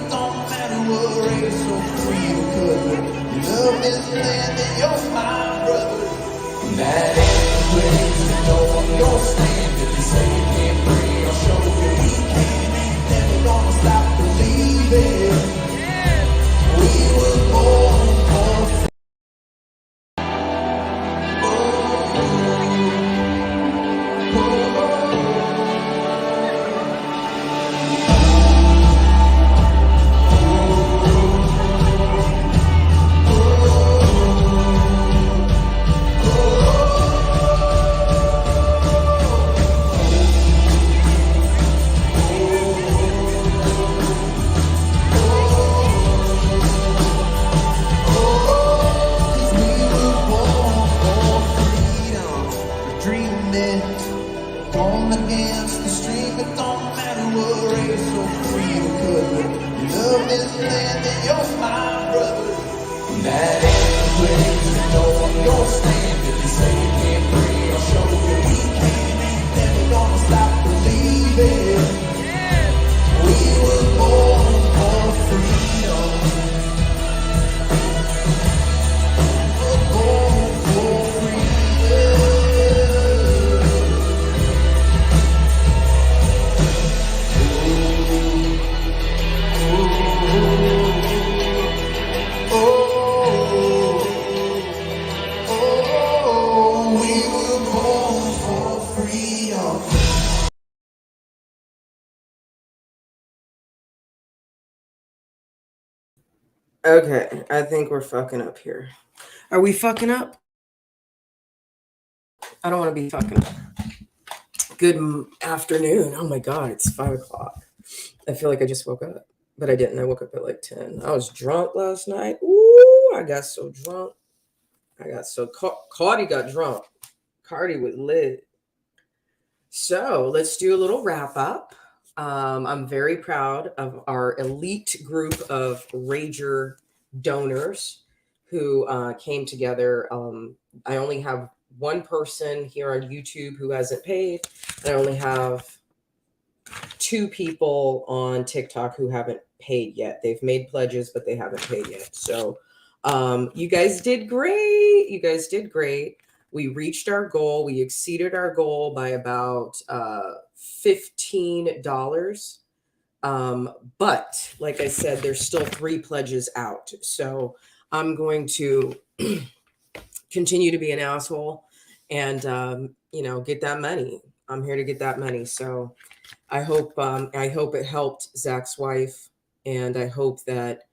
it don't matter what race or creed or color. You love this land and you're my brother. That ain't place to know on your stand. If you say you can't pray, I'll show you we can. Ain't never gonna stop believing. We were born for born against the stream. It don't matter what race or creed or color. You love this land and you're my brother. That ain't the place to know on your stand. If you say you can't pray, I'll show you we can. Ain't never gonna stop believing. We were born for freedom. We're born for freedom. Okay, I think we're fucking up here. Are we fucking up? I don't want to be fucking up. Good afternoon. Oh my God, it's 5 o'clock. I feel like I just woke up, but I didn't. I woke up at like 10. I was drunk last night. Ooh, I got so drunk. Cardi got drunk. Cardi was lit. So let's do a little wrap up. I'm very proud of our elite group of Rager donors who came together. I only have one person here on YouTube who hasn't paid. And I only have 2 people on TikTok who haven't paid yet. They've made pledges, but they haven't paid yet. So you guys did great. You guys did great. We reached our goal. We exceeded our goal by about $15. But like I said, there's still 3 pledges out. So I'm going to continue to be an asshole and, get that money. I'm here to get that money. So I hope it helped Zach's wife, and I hope that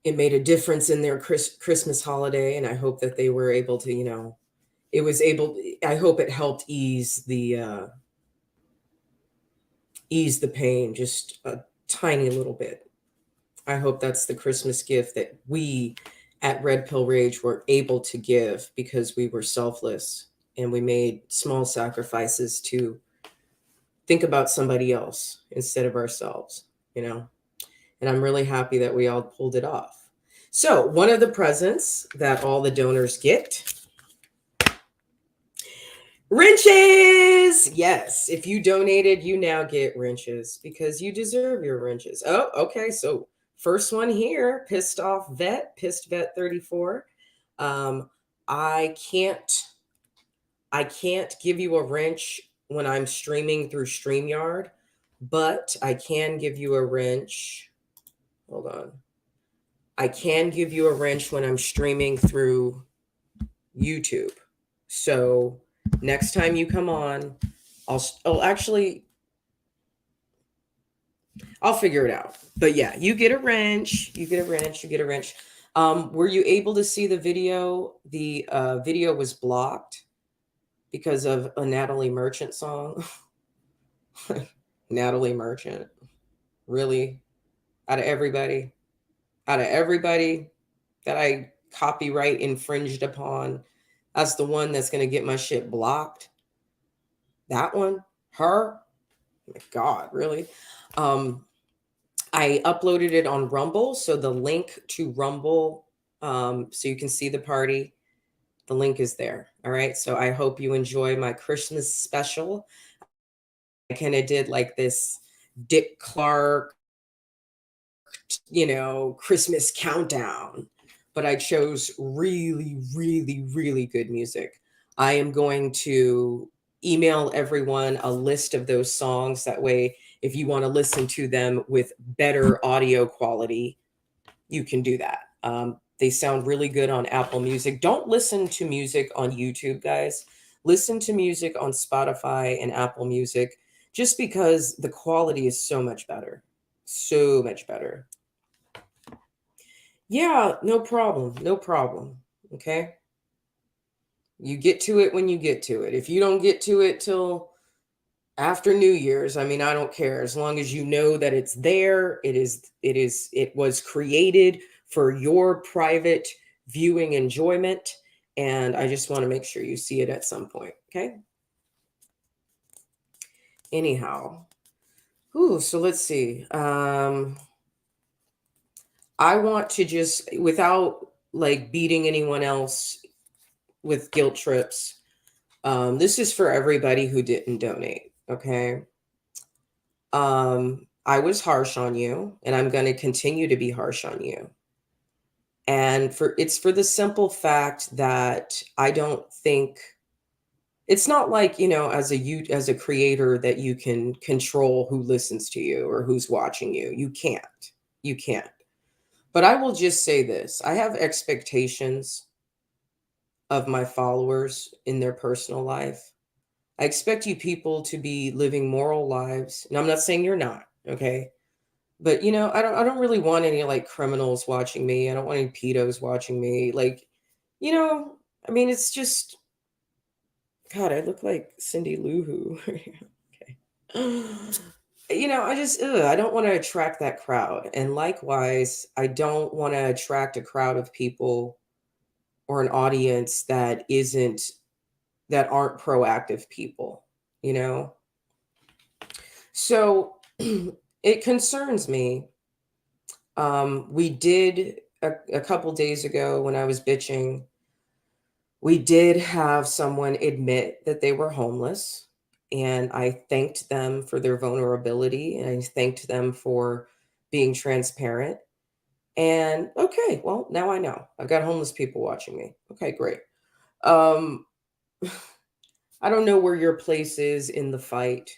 it made a difference in their Christmas holiday. And I hope that they were able to, I hope it helped ease the pain just a tiny little bit. I hope that's the Christmas gift that we at Red Pill Rage were able to give, because we were selfless and we made small sacrifices to think about somebody else instead of ourselves, and I'm really happy that we all pulled it off. So one of the presents that all the donors get, wrenches. Yes, if you donated, you now get wrenches because you deserve your wrenches. Oh, okay. So first one here, Pissed Vet 34. I can't give you a wrench when I'm streaming through StreamYard, but I can give you a wrench. Hold on. I can give you a wrench when I'm streaming through YouTube. So next time you come on, I'll figure it out. But yeah, you get a wrench. Were you able to see the video? The video was blocked because of a Natalie Merchant song. Natalie Merchant. Really? Out of everybody that I copyright infringed upon, that's the one that's going to get my shit blocked. That one? Her? Oh my God, really? I uploaded it on Rumble. So the link to Rumble, so you can see the party, the link is there. All right. So I hope you enjoy my Christmas special. I kind of did like this Dick Clark Christmas countdown, but I chose really, really, really good music. I am going to email everyone a list of those songs. That way, if you want to listen to them with better audio quality, you can do that. They sound really good on Apple Music. Don't listen to music on YouTube, guys. Listen to music on Spotify and Apple Music just because the quality is so much better. So much better. Yeah, no problem. No problem. Okay. You get to it when you get to it. If you don't get to it till after New Year's, I mean, I don't care. As long as you know that it's there, it was created for your private viewing enjoyment. And I just want to make sure you see it at some point. Okay. Anyhow. Ooh, so let's see. I want to just, without like beating anyone else with guilt trips, this is for everybody who didn't donate. Okay. I was harsh on you, and I'm going to continue to be harsh on you. And it's for the simple fact that I don't think it's not like, as a creator that you can control who listens to you or who's watching you. You can't. You can't. But I will just say this. I have expectations of my followers in their personal life. I expect you people to be living moral lives, and I'm not saying you're not, okay? But I don't really want any like criminals watching me. I don't want any pedos watching me. Like, I mean, it's just God, I look like Cindy Lou Who. Okay. I don't want to attract that crowd. And likewise, I don't want to attract a crowd of people or an audience that aren't proactive people, you know? So it concerns me. We did a couple days ago when I was bitching, we did have someone admit that they were homeless. And I thanked them for their vulnerability and I thanked them for being transparent. And okay, well, now I know. I've got homeless people watching me. Okay, great. Um, I don't know where your place is in the fight,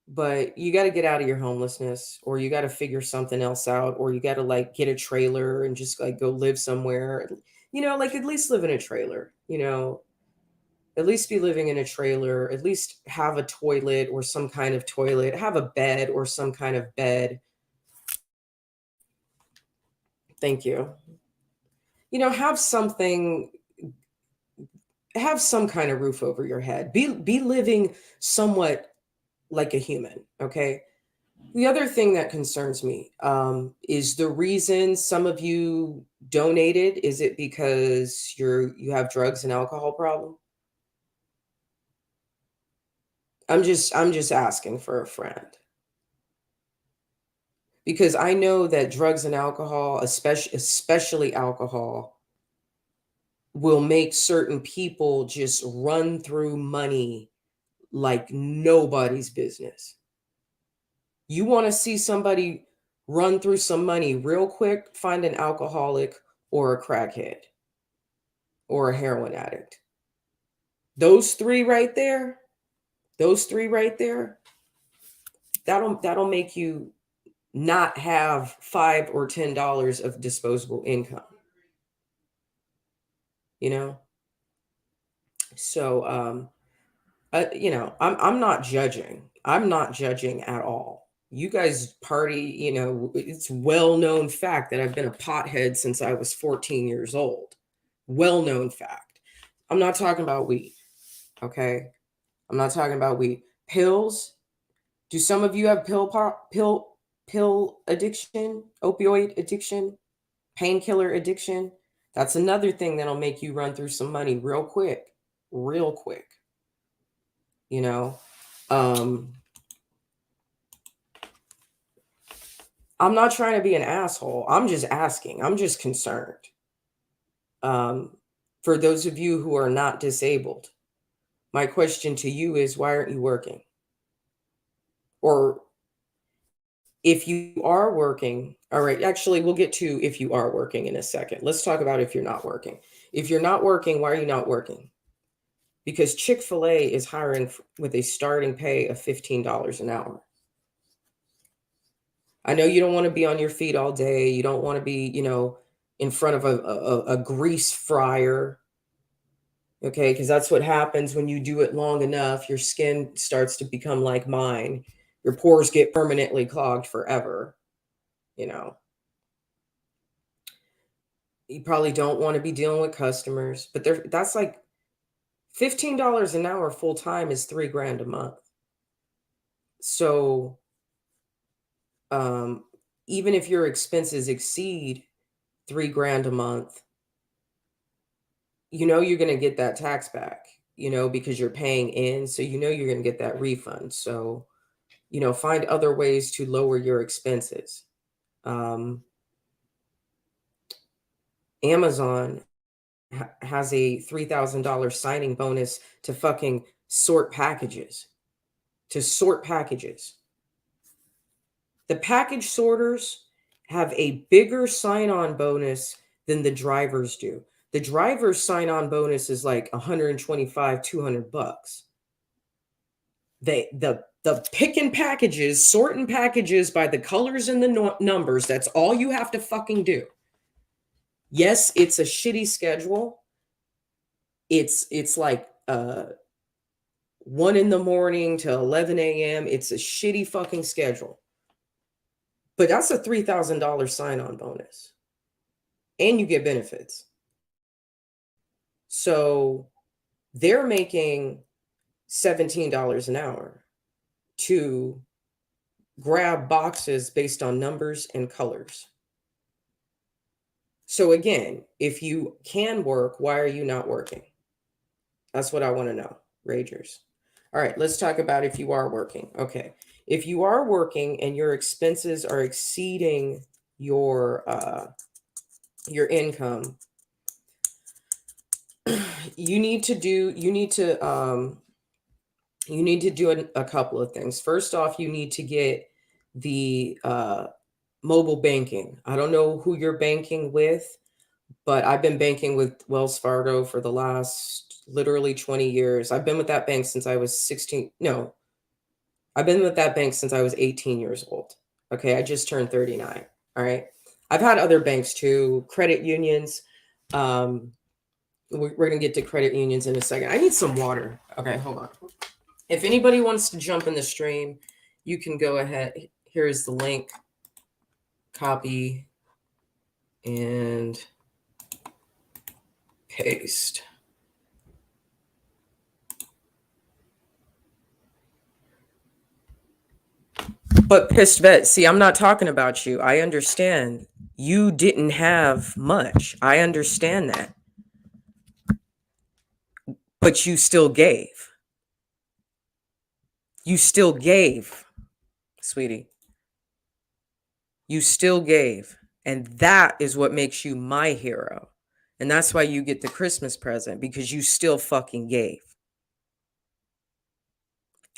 but you got to get out of your homelessness, or you got to figure something else out, or you got to like get a trailer and just like go live somewhere. Like at least live in a trailer, at least be living in a trailer, at least have a toilet or some kind of toilet, have a bed or some kind of bed. Thank you. Have something, have some kind of roof over your head. Be living somewhat like a human, okay? The other thing that concerns me is the reason some of you donated. Is it because you have drugs and alcohol problem? I'm just asking for a friend, because I know that drugs and alcohol, especially alcohol, will make certain people just run through money like nobody's business. You want to see somebody run through some money real quick, find an alcoholic or a crackhead or a heroin addict. Those three right there, that'll make you not have $5 or $10 of disposable income. So I'm not judging. I'm not judging at all. You guys party, it's well-known fact that I've been a pothead since I was 14 years old. Well-known fact. I'm not talking about weed. Okay? I'm not talking about weed. Pills. Do some of you have pill addiction, opioid addiction, painkiller addiction? That's another thing that'll make you run through some money real quick. Real quick. Um, I'm not trying to be an asshole. I'm just asking. I'm just concerned. For those of you who are not disabled, my question to you is, why aren't you working? Or if you are working, all right, actually, we'll get to if you are working in a second. Let's talk about if you're not working. If you're not working, why are you not working? Because Chick-fil-A is hiring with a starting pay of $15 an hour. I know you don't want to be on your feet all day. You don't want to be, in front of a grease fryer. Okay, because that's what happens when you do it long enough. Your skin starts to become like mine. Your pores get permanently clogged forever. You know, you probably don't want to be dealing with customers, but that's like $15 an hour full time is $3 grand a month. So, um, even if your expenses exceed $3 grand a month, you're going to get that tax back, because you're paying in. So, you're going to get that refund. So, find other ways to lower your expenses. Amazon has a $3,000 signing bonus to fucking sort packages, The package sorters have a bigger sign-on bonus than the drivers do. The driver's sign-on bonus is like 125, $200. The picking packages, sorting packages by the colors and the numbers, that's all you have to fucking do. Yes, it's a shitty schedule. It's like 1 in the morning to 11 a.m. It's a shitty fucking schedule. But that's a $3,000 sign-on bonus. And you get benefits. So they're making $17 an hour to grab boxes based on numbers and colors. So again, if you can work, why are you not working? That's what I want to know, Ragers. All right, let's talk about if you are working. Okay. If you are working and your expenses are exceeding your income, you need to do a couple of things. First off, you need to get the mobile banking. I don't know who you're banking with, but I've been banking with Wells Fargo for the last literally 20 years. I've been with that bank since I was 16. No, I've been with that bank since I was 18 years old. Okay, I just turned 39. All right. I've had other banks too, credit unions. We're going to get to credit unions in a second. I need some water. Okay, hold on. If anybody wants to jump in the stream, you can go ahead. Here's the link. Copy and paste. But pissed vet, see, I'm not talking about you. I understand. You didn't have much. I understand that. But you still gave. You still gave, sweetie. You still gave. And that is what makes you my hero. And that's why you get the Christmas present, because you still fucking gave.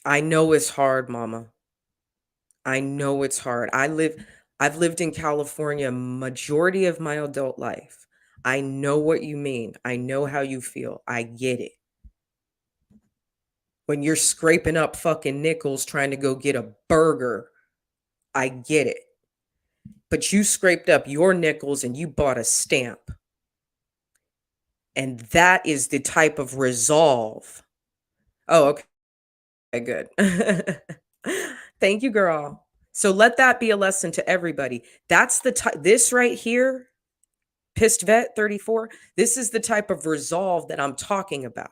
I know it's hard, mama. I know it's hard. I've lived in California majority of my adult life. I know what you mean. I know how you feel. I get it. When you're scraping up fucking nickels trying to go get a burger, I get it. But you scraped up your nickels and you bought a stamp. And that is the type of resolve. Oh, okay, good. Thank you, girl. So let that be a lesson to everybody. That's this right here, Pissed Vet 34. This is the type of resolve that I'm talking about.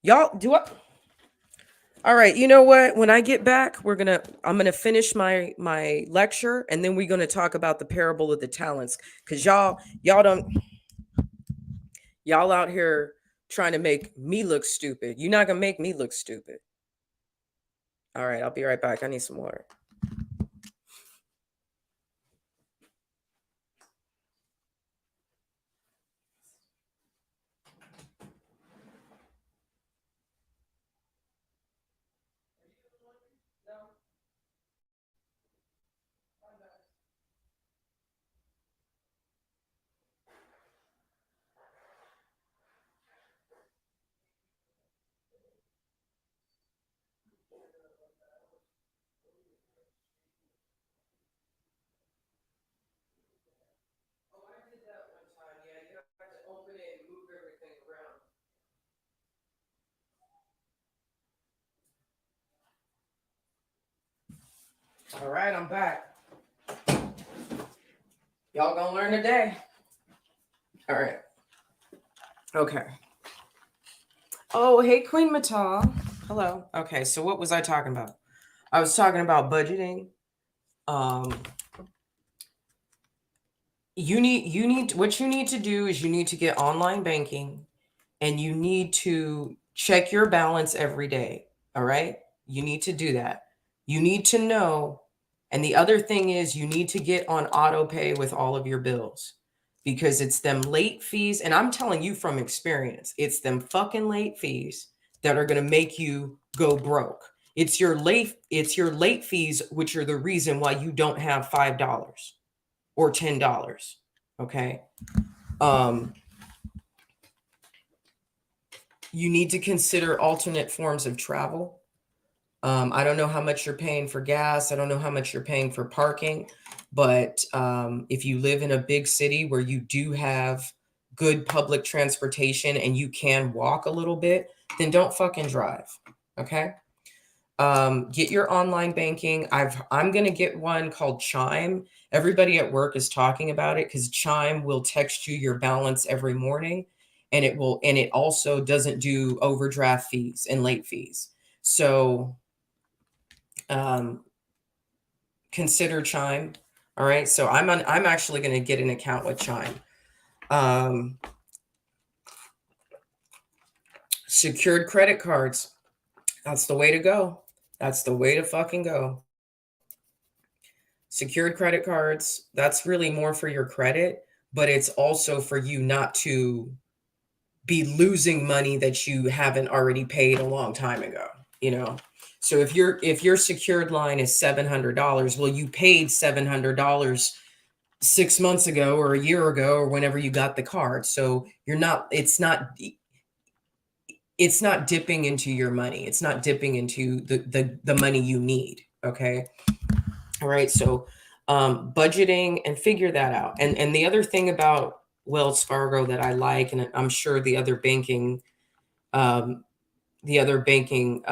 Y'all, all right, you know what? When I get back, I'm gonna finish my lecture, and then we're gonna talk about the parable of the talents. Cause y'all out here trying to make me look stupid. You're not gonna make me look stupid. All right, I'll be right back. I need some water. All right, I'm back. Y'all gonna learn today. All right. Okay. Oh, hey, Queen Mata. Hello. Okay, so what was I talking about? I was talking about budgeting. You need what you need to do is you need to get online banking, and you need to check your balance every day. All right? You need to do that. You need to know, and the other thing is you need to get on auto pay with all of your bills, because it's them late fees, and I'm telling you from experience, it's them fucking late fees that are going to make you go broke. It's your late fees which are the reason why you don't have $5 or $10. Okay? Um you need to consider alternate forms of travel. I don't know how much you're paying for gas. I don't know how much you're paying for parking. But if you live in a big city where you do have good public transportation and you can walk a little bit, then don't fucking drive. Okay? Get your online banking. I'm going to get one called Chime. Everybody at work is talking about it because Chime will text you your balance every morning, and it also doesn't do overdraft fees and late fees. So um, consider Chime. All right. So I'm actually going to get an account with Chime. Secured credit cards. That's the way to go. That's the way to fucking go. Secured credit cards, that's really more for your credit, but it's also for you not to be losing money that you haven't already paid a long time ago, you know. So if your secured line is $700, well, you paid $700 6 months ago or a year ago or whenever you got the card. So it's not dipping into your money. It's not dipping into the money you need. Okay. All right. So budgeting and figure that out. And the other thing about Wells Fargo that I like, and I'm sure um, the other banking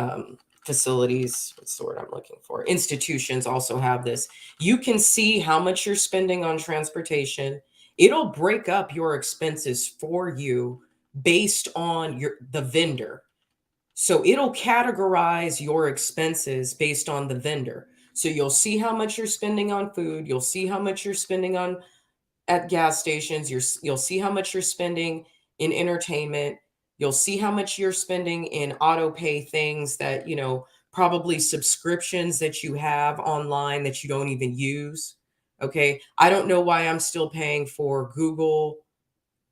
facilities, what's the word I'm looking for? Institutions also have this. You can see how much you're spending on transportation. It'll break up your expenses for you based on the vendor. So it'll categorize your expenses based on the vendor. So you'll see how much you're spending on food. You'll see how much you're spending on at gas stations. You'll see how much you're spending in entertainment. You'll see how much you're spending in auto pay things that, probably subscriptions that you have online that you don't even use. Okay. I don't know why I'm still paying for Google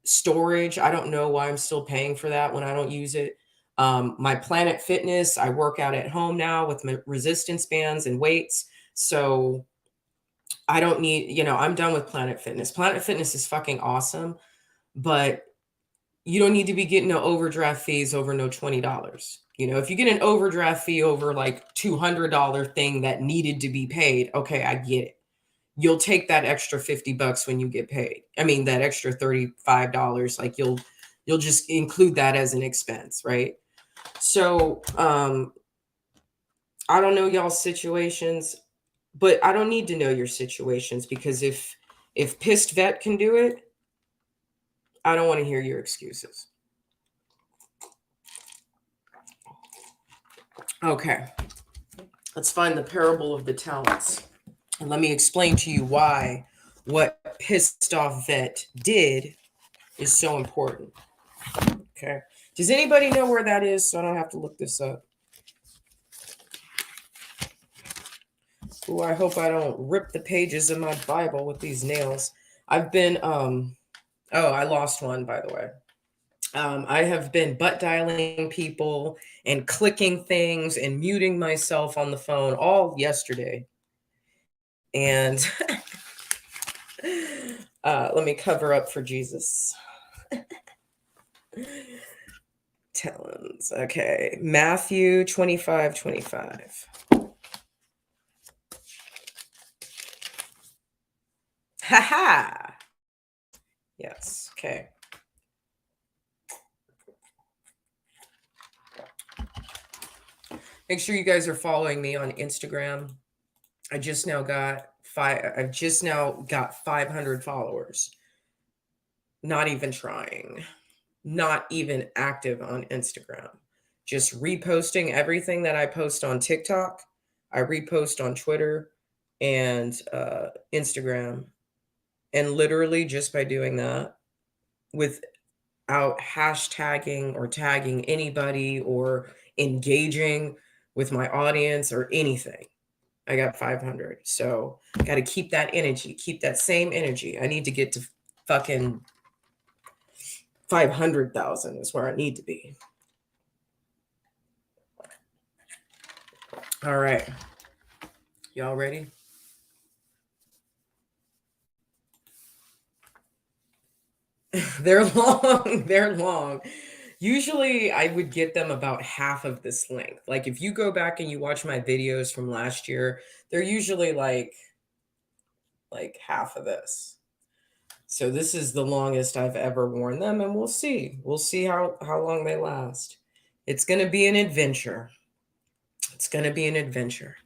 storage. I don't know why I'm still paying for that when I don't use it. My Planet Fitness, I work out at home now with my resistance bands and weights. So I don't need, I'm done with Planet Fitness. Planet Fitness is fucking awesome, but you don't need to be getting no overdraft fees over no $20. If you get an overdraft fee over like $200 thing that needed to be paid, okay, I get it. You'll take that extra $50 when you get paid. I mean, that extra $35, like you'll just include that as an expense, right? So, I don't know y'all's situations, but I don't need to know your situations, because if Pissed Vet can do it, I don't want to hear your excuses. Okay. Let's find the parable of the talents. And let me explain to you why what Pissed Off Vet did is so important. Okay. Does anybody know where that is, so I don't have to look this up? Oh, I hope I don't rip the pages of my Bible with these nails. I've been I lost one, by the way. I have been butt dialing people and clicking things and muting myself on the phone all yesterday. And let me cover up for Jesus. Talents. Okay. Matthew 25:25. Ha ha. Yes. Okay. Make sure you guys are following me on Instagram. I've just now got 500 followers. Not even trying. Not even active on Instagram. Just reposting everything that I post on TikTok. I repost on Twitter and Instagram. And literally just by doing that, without hashtagging or tagging anybody or engaging with my audience or anything, I got 500. So I got to keep that energy, keep that same energy. I need to get to fucking 500,000 is where I need to be. All right. Y'all ready? They're long. They're long. Usually I would get them about half of this length. Like if you go back and you watch my videos from last year, they're usually like half of this. So this is the longest I've ever worn them, and we'll see. We'll see how long they last. It's going to be an adventure. It's going to be an adventure.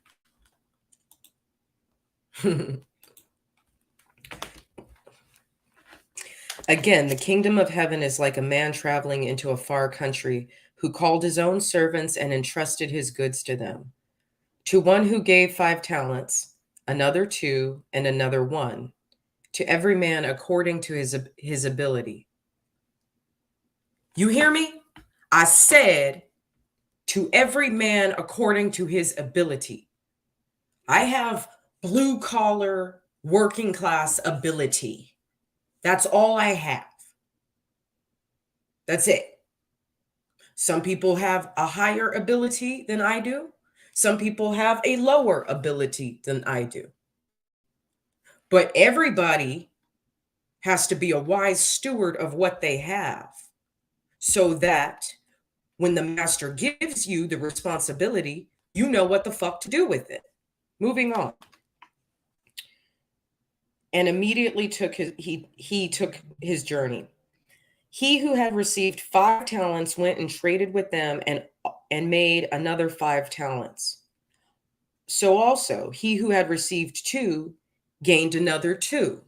Again, the kingdom of heaven is like a man traveling into a far country who called his own servants and entrusted his goods to them. To one who gave 5 talents, another 2, and another 1, to every man according to his ability. You hear me? I said to every man according to his ability. I have blue collar, working class ability. That's all I have. That's it. Some people have a higher ability than I do. Some people have a lower ability than I do. But everybody has to be a wise steward of what they have so that when the master gives you the responsibility, you know what the fuck to do with it. Moving on. And immediately he took his journey. He who had received 5 talents went and traded with them and made another 5 talents. So also he who had received 2 gained another 2.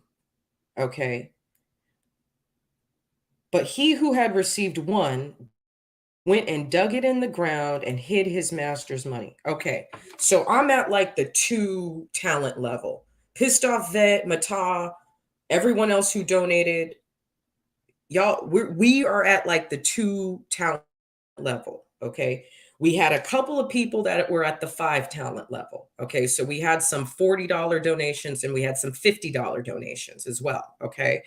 Okay. But he who had received 1 went and dug it in the ground and hid his master's money. Okay. So I'm at like the 2 talent level. Pissed off vet, Mata, everyone else who donated. Y'all, we are at like the 2 talent level. Okay. We had a couple of people that were at the 5 talent level. Okay. So we had some $40 donations and we had some $50 donations as well. Okay.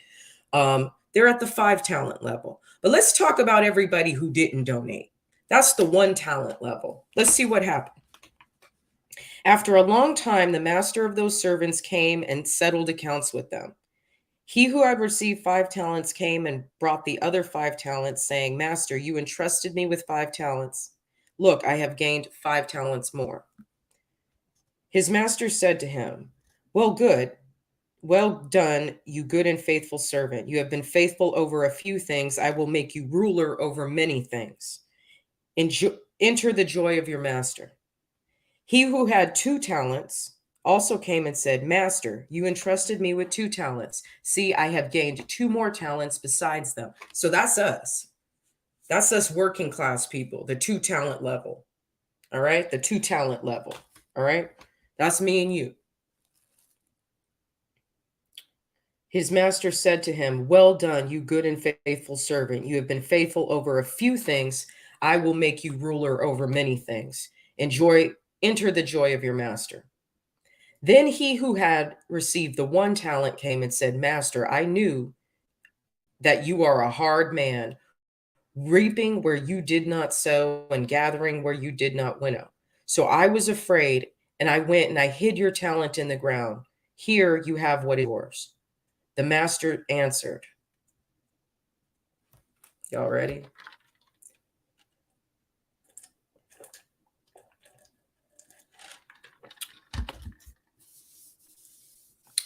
They're at the 5 talent level. But let's talk about everybody who didn't donate. That's the 1 talent level. Let's see what happened. After a long time, the master of those servants came and settled accounts with them. He who had received 5 talents came and brought the other 5 talents, saying, Master, you entrusted me with 5 talents. Look, I have gained 5 talents more. His master said to him, Well done, you good and faithful servant. You have been faithful over a few things. I will make you ruler over many things. Enter the joy of your master. He who had 2 talents also came and said, Master, you entrusted me with 2 talents. See, I have gained 2 more talents besides them. So that's us. That's us working class people, the 2 talent level. All right. The 2 talent level. All right. That's me and you. His master said to him, Well done, you good and faithful servant. You have been faithful over a few things. I will make you ruler over many things. Enter the joy of your master. Then he who had received the 1 talent came and said, Master, I knew that you are a hard man, reaping where you did not sow and gathering where you did not winnow. So I was afraid, and I went and I hid your talent in the ground. Here you have what is yours. The master answered. Y'all ready?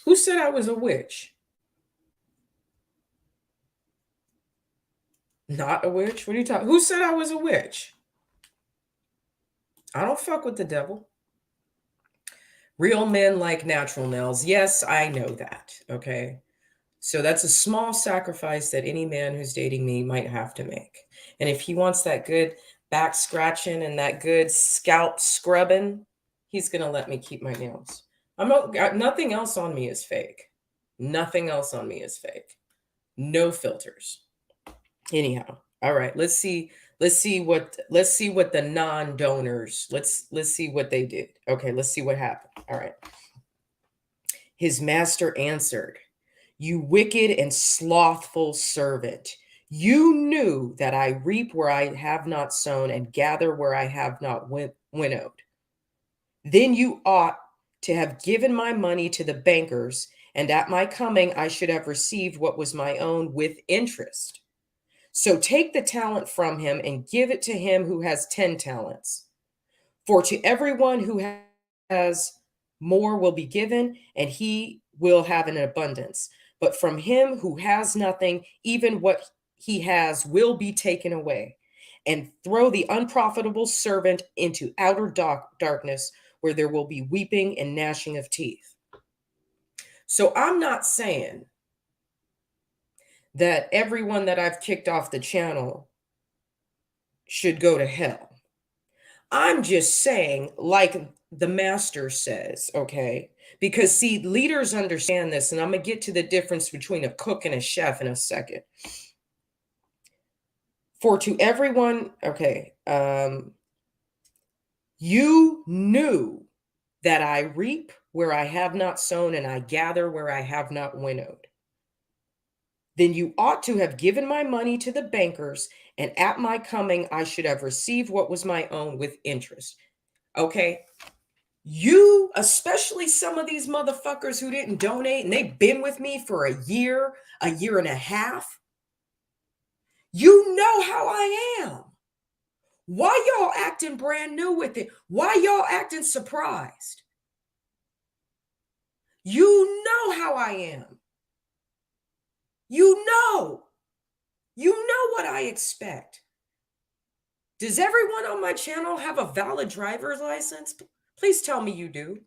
Who said I was a witch? Not a witch? What are you talking? Who said I was a witch? I don't fuck with the devil. Real men like natural nails. Yes, I know that. Okay. So that's a small sacrifice that any man who's dating me might have to make. And if he wants that good back scratching and that good scalp scrubbing, he's going to let me keep my nails. Nothing else on me is fake. Nothing else on me is fake. No filters. Anyhow, all right, let's see what the non-donors, let's see what they did. Okay, let's see what happened. All right. His master answered, "You wicked and slothful servant, you knew that I reap where I have not sown and gather where I have not winnowed. Then you ought to have given my money to the bankers, and at my coming I should have received what was my own with interest. So take the talent from him and give it to him who has 10 talents. For to everyone who has more will be given, and he will have an abundance. But from him who has nothing, even what he has will be taken away. And throw the unprofitable servant into outer darkness, where there will be weeping and gnashing of teeth." So I'm not saying that everyone that I've kicked off the channel should go to hell. I'm just saying, like the master says, okay? Because see, leaders understand this, and I'm going to get to the difference between a cook and a chef in a second. For to everyone, okay, you knew that I reap where I have not sown, and I gather where I have not winnowed. Then you ought to have given my money to the bankers, and at my coming I should have received what was my own with interest. Okay? You, especially some of these motherfuckers who didn't donate and they've been with me for a year and a half, you know how I am. Why y'all acting brand new with it? Why y'all acting surprised? You know how I am. You know what I expect. Does everyone on my channel have a valid driver's license? Please tell me you do.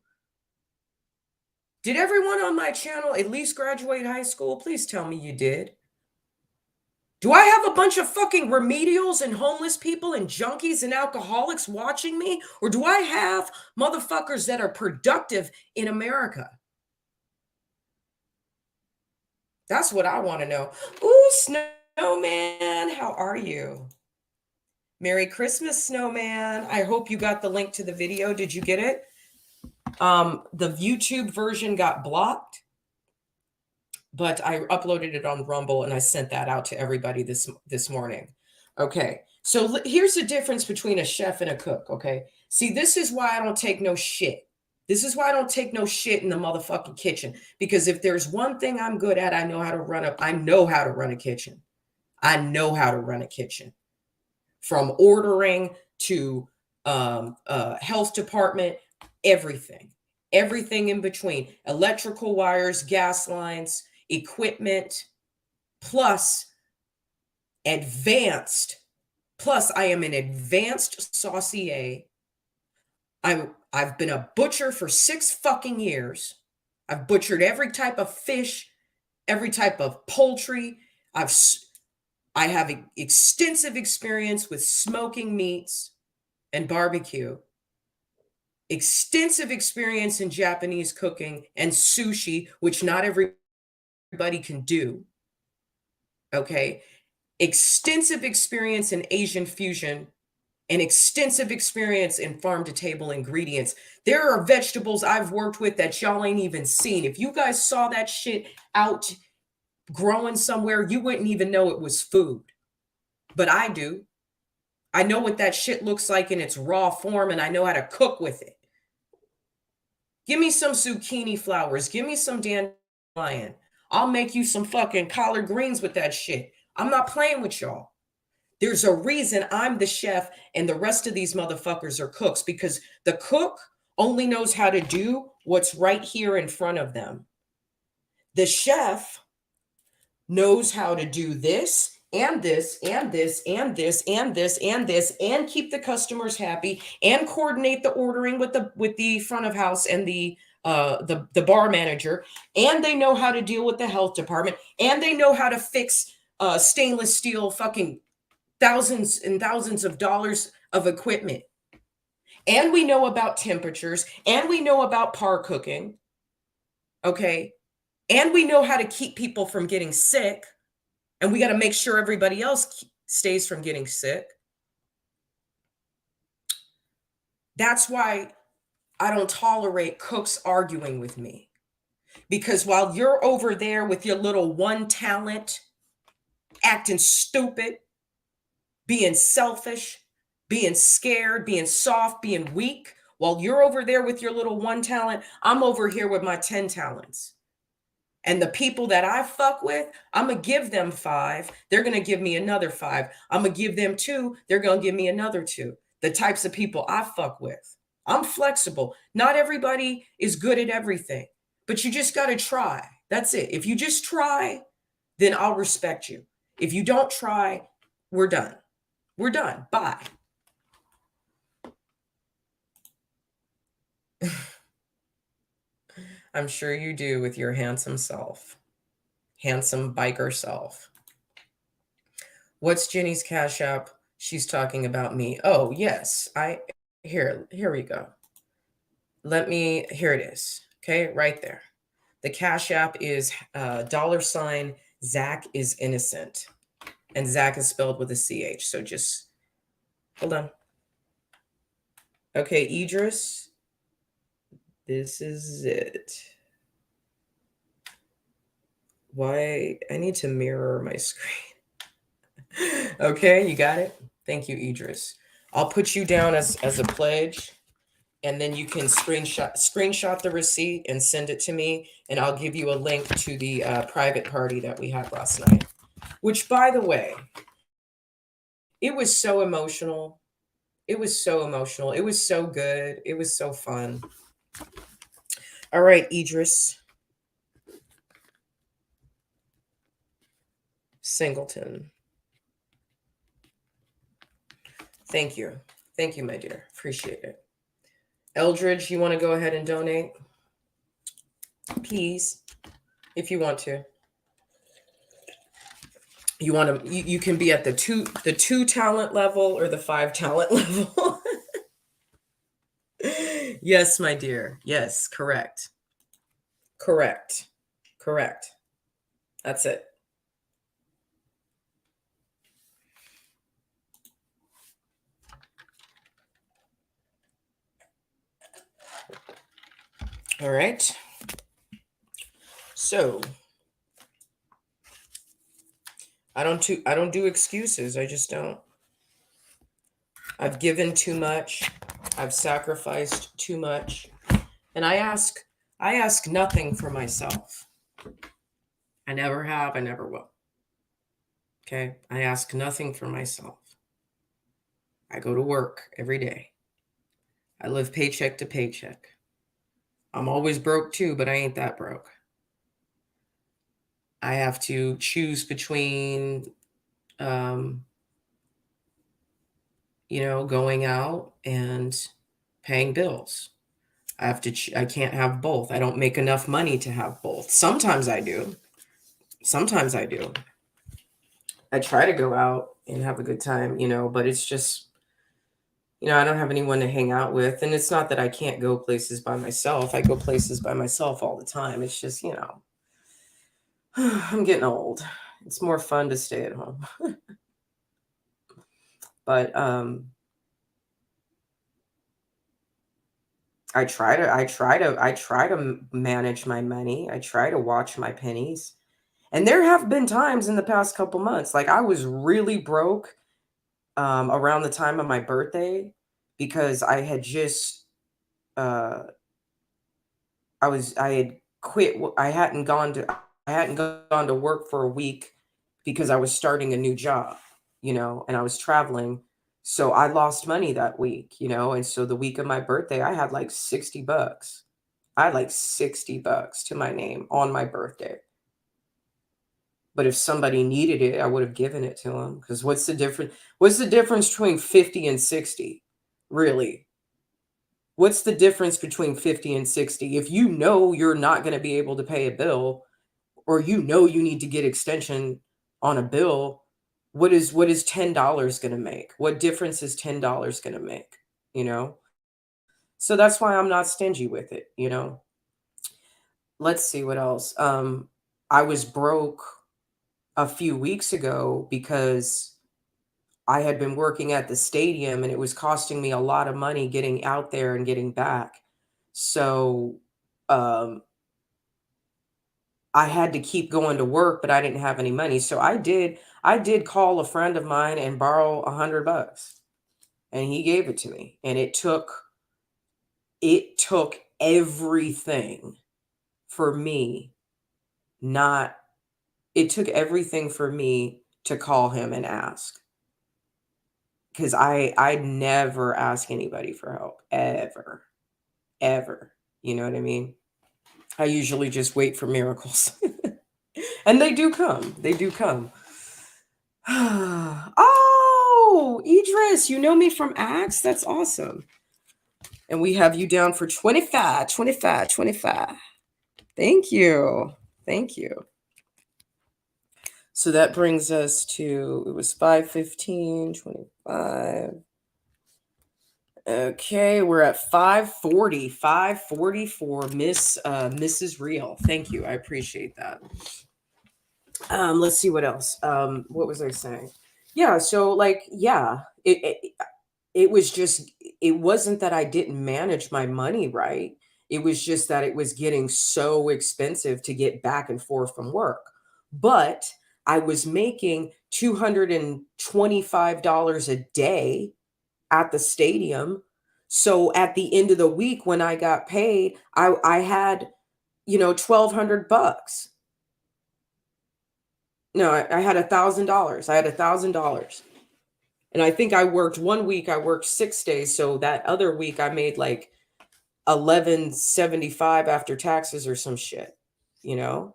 Did everyone on my channel at least graduate high school? Please tell me you did. Do I have a bunch of fucking remedials and homeless people and junkies and alcoholics watching me? Or do I have motherfuckers that are productive in America? That's what I want to know. Ooh, Snowman, how are you? Merry Christmas, Snowman. I hope you got the link to the video. Did you get it? The YouTube version got blocked, but I uploaded it on Rumble and I sent that out to everybody this morning. Okay, so here's the difference between a chef and a cook, okay? See, this is why I don't take no shit. This is why I don't take no shit in the motherfucking kitchen. Because if there's one thing I'm good at, I know how to run a kitchen. I know how to run a kitchen. From ordering to health department, everything in between, electrical wires, gas lines, equipment, plus I am an advanced saucier. I've been a butcher for 6 fucking years. I've butchered every type of fish, every type of poultry. I have extensive experience with smoking meats and barbecue. Extensive experience in Japanese cooking and sushi, which not everybody can do. Okay. Extensive experience in Asian fusion and extensive experience in farm to table ingredients. There are vegetables I've worked with that y'all ain't even seen. If you guys saw that shit out growing somewhere, you wouldn't even know it was food. But I do. I know what that shit looks like in its raw form, and I know how to cook with it. Give me some zucchini flowers. Give me some dandelion. I'll make you some fucking collard greens with that shit. I'm not playing with y'all. There's a reason I'm the chef and the rest of these motherfuckers are cooks, because the cook only knows how to do what's right here in front of them. The chef knows how to do this and this and this and this and this and this, and keep the customers happy, and coordinate the ordering with the front of house and the bar manager, and they know how to deal with the health department, and they know how to fix stainless steel fucking thousands and thousands of dollars of equipment, and we know about temperatures, and we know about par cooking, okay, and we know how to keep people from getting sick, and we got to make sure everybody else stays from getting sick. That's why I don't tolerate cooks arguing with me, because while you're over there with your little one talent, acting stupid, being selfish, being scared, being soft, being weak, while you're over there with your little one talent, I'm over here with my 10 talents. And the people that I fuck with, I'm going to give them 5. They're going to give me another 5. I'm going to give them 2. They're going to give me another 2. The types of people I fuck with. I'm flexible. Not everybody is good at everything, but you just got to try. That's it. If you just try, then I'll respect you. If you don't try, we're done. We're done. Bye. I'm sure you do with your handsome self. Handsome biker self. What's Jenny's Cash App? She's talking about me. Oh, yes. Here we go. Here it is. Okay, right there. The Cash App is $ Zach is innocent. And Zach is spelled with a CH. So just hold on. Okay, Idris. This is it. Why? I need to mirror my screen. Okay, you got it? Thank you, Idris. I'll put you down as a pledge, and then you can screenshot the receipt and send it to me, and I'll give you a link to the private party that we had last night, which, by the way, it was so emotional. It was so emotional. It was so good. It was so fun. All right, Idris Singleton. Thank you. Thank you, my dear. Appreciate it. Eldridge, you want to go ahead and donate? Please, if you want to. You want to, you can be at the two talent level or the 5 talent level. Yes, my dear. Yes, correct. Correct. Correct. That's it. All right. So I don't do excuses. I just don't. I've given too much. I've sacrificed too much. And I ask nothing for myself. I never have, I never will. Okay? I ask nothing for myself. I go to work every day. I live paycheck to paycheck. I'm always broke too, but I ain't that broke. I have to choose between, going out and paying bills. I can't have both. I don't make enough money to have both. Sometimes I do. I try to go out and have a good time, but it's just, I don't have anyone to hang out with. And it's not that I can't go places by myself. I go places by myself all the time. It's just, I'm getting old. It's more fun to stay at home. But I try to manage my money. I try to watch my pennies. And there have been times in the past couple months, like I was really broke around the time of my birthday, because I had just I had quit. I hadn't gone to work for a week because I was starting a new job, and I was traveling. So I lost money that week, and so the week of my birthday, I had like $60. I had like $60 to my name on my birthday. But if somebody needed it, I would have given it to them. Because what's the difference? What's the difference between 50 and 60? Really? What's the difference between 50 and 60? If you know you're not going to be able to pay a bill, or you know you need to get extension on a bill, what is $10 going to make? What difference is $10 going to make? You know? So that's why I'm not stingy with it, you know? Let's see what else. I was broke a few weeks ago because I had been working at the stadium and it was costing me a lot of money getting out there and getting back. So I had to keep going to work, but I didn't have any money. So I did call a friend of mine and borrow $100, and he gave it to me. And it took everything for me not it took everything for me to call him and ask. Because I never ask anybody for help, ever, ever. You know what I mean? I usually just wait for miracles. And they do come. They do come. Oh, Idris, you know me from Acts? That's awesome. And we have you down for 25, 25, 25. Thank you. Thank you. So that brings us to, it was 5:15, 25. Okay, we're at 5:40, 5:40 for Mrs. Real. Thank you. I appreciate that. Let's see what else. What was I saying? Yeah, so like, yeah, it was just, it wasn't that I didn't manage my money right. It was just that it was getting so expensive to get back and forth from work. But I was making $225 a day at the stadium. So at the end of the week when I got paid, I had, $1,200. No, I had $1,000. I had $1,000. And I think I worked 1 week, I worked 6 days. So that other week I made like 1175 after taxes or some shit, you know?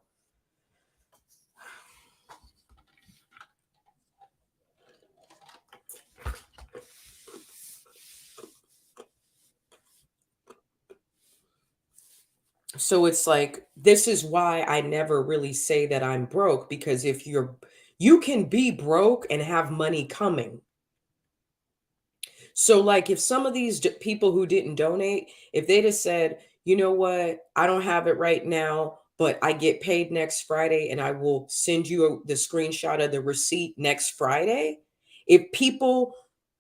So it's like, this is why I never really say that I'm broke, because if you can be broke and have money coming. So like if some of these people who didn't donate, if they'd have said, you know what, I don't have it right now, but I get paid next Friday and I will send you the screenshot of the receipt next Friday. If people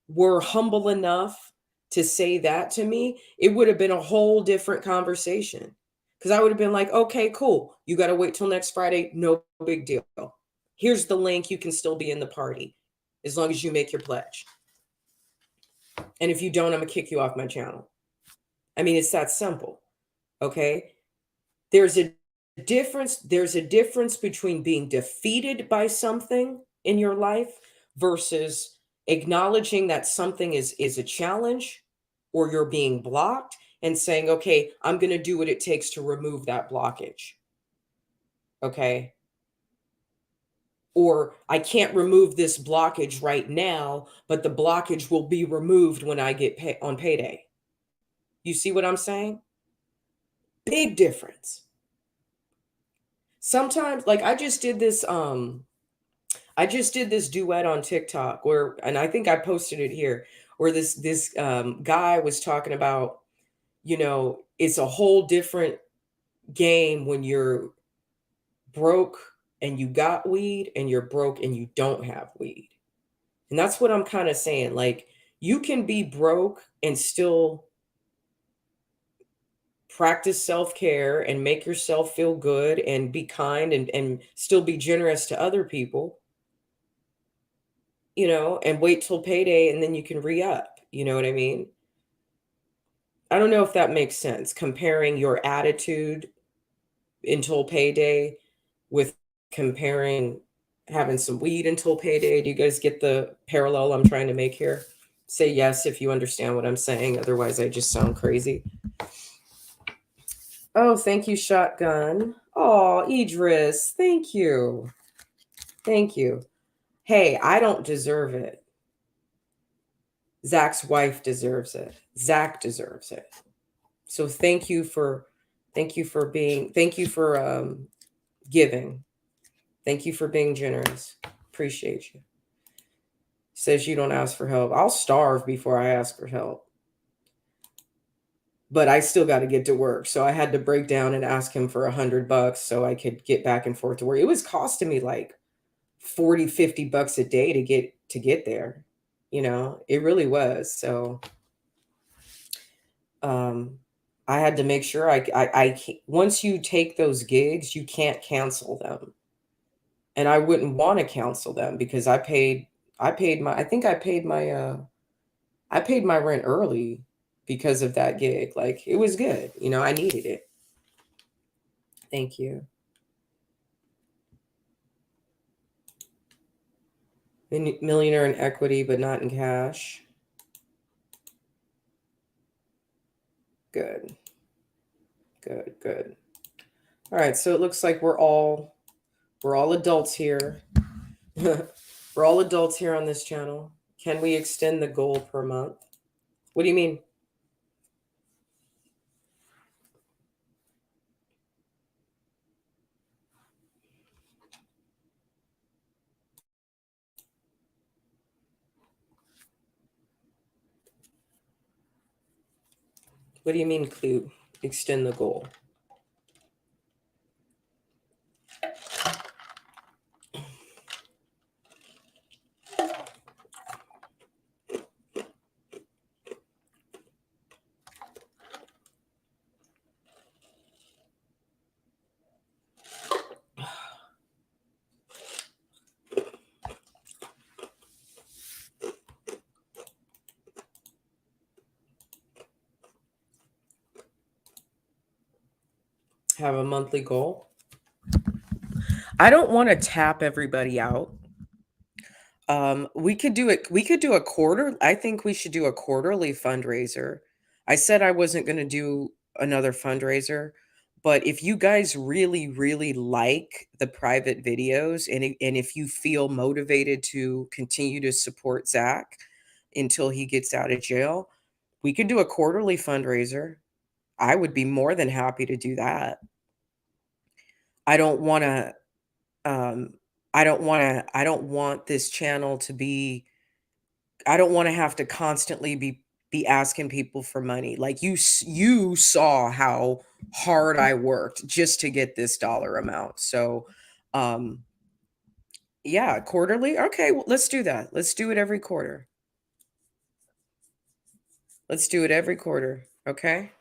were humble enough to say that to me, it would have been a whole different conversation. Because I would have been like, okay, cool. You got to wait till next Friday. No big deal. Here's the link. You can still be in the party as long as you make your pledge. And if you don't, I'm going to kick you off my channel. I mean, it's that simple. Okay. There's a difference. There's a difference between being defeated by something in your life versus acknowledging that something is a challenge, or you're being blocked, and saying, okay, I'm going to do what it takes to remove that blockage. Okay. Or I can't remove this blockage right now, but the blockage will be removed when I get on payday. You see what I'm saying? Big difference. Sometimes, like I just did this duet on TikTok where, and I think I posted it here, where this guy was talking about, it's a whole different game when you're broke and you got weed, and you're broke and you don't have weed. And that's what I'm kind of saying. Like, you can be broke and still practice self-care and make yourself feel good and be kind and still be generous to other people, and wait till payday and then you can re-up. You know what I mean? I don't know if that makes sense. Comparing your attitude until payday with comparing having some weed until payday. Do you guys get the parallel I'm trying to make here? Say yes if you understand what I'm saying. Otherwise, I just sound crazy. Oh, thank you, Shotgun. Oh, Idris, thank you. Thank you. Hey, I don't deserve it. Zach's wife deserves it. Zach deserves it. So thank you for being, thank you for giving. Thank you for being generous. Appreciate you. Says you don't ask for help. I'll starve before I ask for help. But I still got to get to work. So I had to break down and ask him for $100 so I could get back and forth to work. It was costing me like 40, $50 a day to get there. You know, it really was. So um I had to make sure once you take those gigs, you can't cancel them. And I wouldn't want to cancel them because I paid my I think I paid my rent early because of that gig. Like it was good. You know, I needed it. Thank you. Millionaire in equity, but not in cash. Good. Good, good. All right, so it looks like we're all adults here. We're all adults here on this channel. Can we extend the goal per month? What do you mean? What do you mean, Clue? Extend the goal? Have a monthly goal? I don't want to tap everybody out. We could do it. We could do a quarter. I think we should do a quarterly fundraiser. I said I wasn't going to do another fundraiser, but if you guys really, really like the private videos and if you feel motivated to continue to support Zach until he gets out of jail, we could do a quarterly fundraiser. I would be more than happy to do that. I don't want to um I don't want this channel to be I don't want to have to constantly be asking people for money. Like you saw how hard I worked just to get this dollar amount. So um yeah, quarterly. Okay, well, let's do that. Let's do it every quarter. Let's do it every quarter, okay?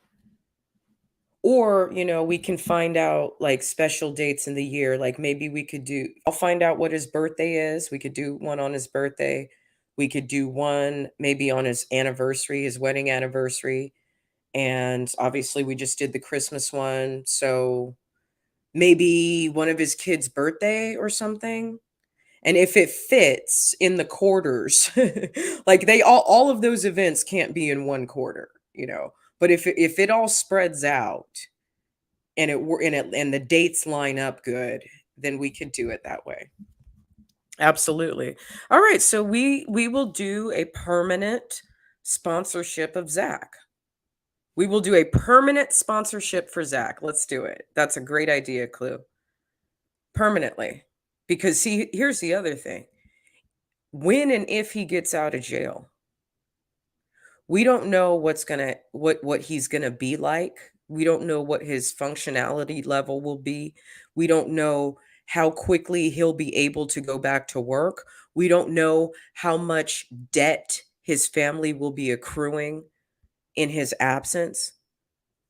Or, you know, we can find out like special dates in the year. Like maybe we could do, I'll find out what his birthday is. We could do one on his birthday. We could do one maybe on his anniversary, his wedding anniversary. And obviously, we just did the Christmas one. So maybe one of his kids' birthday or something. And if it fits in the quarters, like all of those events can't be in one quarter, you know. But if it all spreads out and and the dates line up good, then we could do it that way. Absolutely. All right, so we will do a permanent sponsorship of Zach. We will do a permanent sponsorship for Zach. Let's do it. That's a great idea, Clue. Permanently. Because see, here's the other thing. When and if he gets out of jail, we don't know what he's gonna be like. We don't know what his functionality level will be. We don't know how quickly he'll be able to go back to work. We don't know how much debt his family will be accruing in his absence.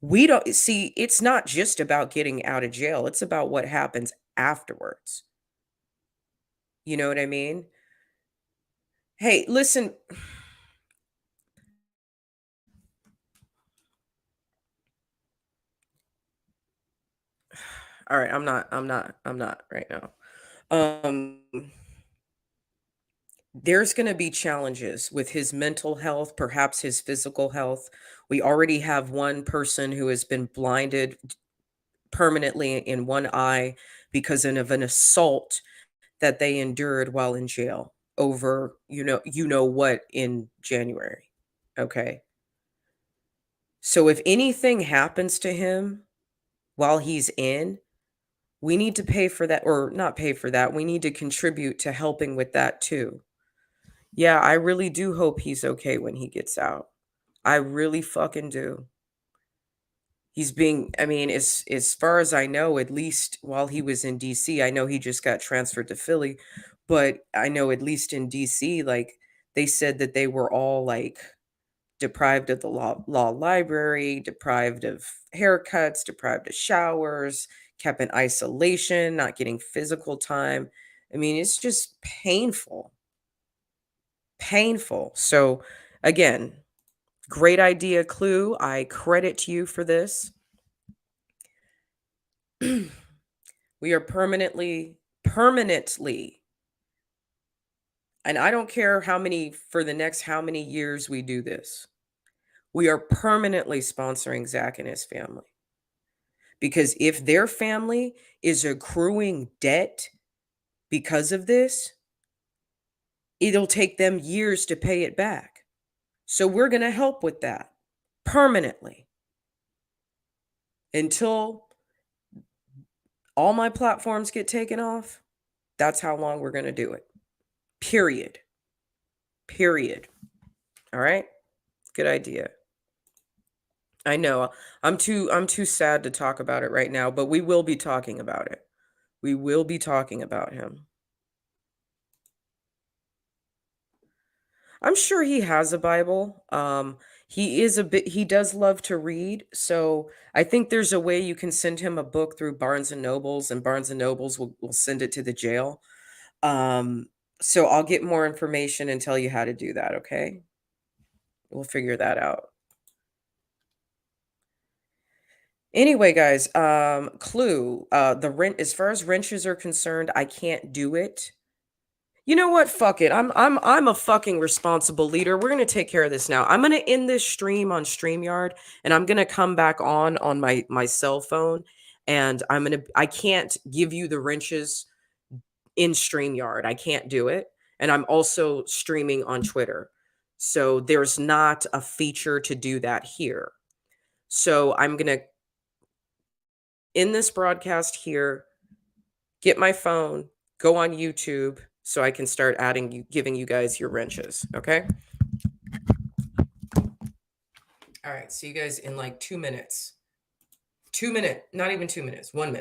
We don't see, it's not just about getting out of jail, it's about what happens afterwards. You know what I mean? Hey, listen. All right, I'm not right now. Um there's going to be challenges with his mental health, perhaps his physical health. We already have one person who has been blinded permanently in one eye because of an assault that they endured while in jail over, you know what, in January. Okay. So if anything happens to him while he's in, we need to pay for that, or not pay for that. We need to contribute to helping with that too. Yeah, I really do hope he's okay when he gets out. I really fucking do. I mean, as far as I know, at least while he was in DC, I know he just got transferred to Philly, but I know at least in DC, like they said that they were all like deprived of the law library, deprived of haircuts, deprived of showers, kept in isolation, not getting physical time. I mean, it's just painful. Painful. So again, great idea, Clue. I credit you for this. We are permanently, and I don't care for the next how many years we do this, we are permanently sponsoring Zach and his family. Because if their family is accruing debt because of this, it'll take them years to pay it back. So we're going to help with that permanently until all my platforms get taken off. That's how long we're going to do it. Period. All right? Good idea. I know. I'm too sad to talk about it right now, but we will be talking about it. We will be talking about him. I'm sure he has a Bible. He does love to read. So I think there's a way you can send him a book through Barnes and Nobles, and Barnes and Nobles will send it to the jail. So I'll get more information and tell you how to do that. Okay. We'll figure that out. Anyway, guys, clue, the rent, as far as wrenches are concerned, I can't do it. You know what? Fuck it. I'm a fucking responsible leader. We're gonna take care of this now. I'm gonna end this stream on StreamYard, and I'm gonna come back on my cell phone, and I can't give you the wrenches in StreamYard. I can't do it, and I'm also streaming on Twitter, so there's not a feature to do that here. So I'm gonna end this broadcast here, get my phone, go on YouTube so I can start giving you guys your wrenches. Okay. All right. See you guys in like 2 minutes. 2 minutes, not even 2 minutes, 1 minute.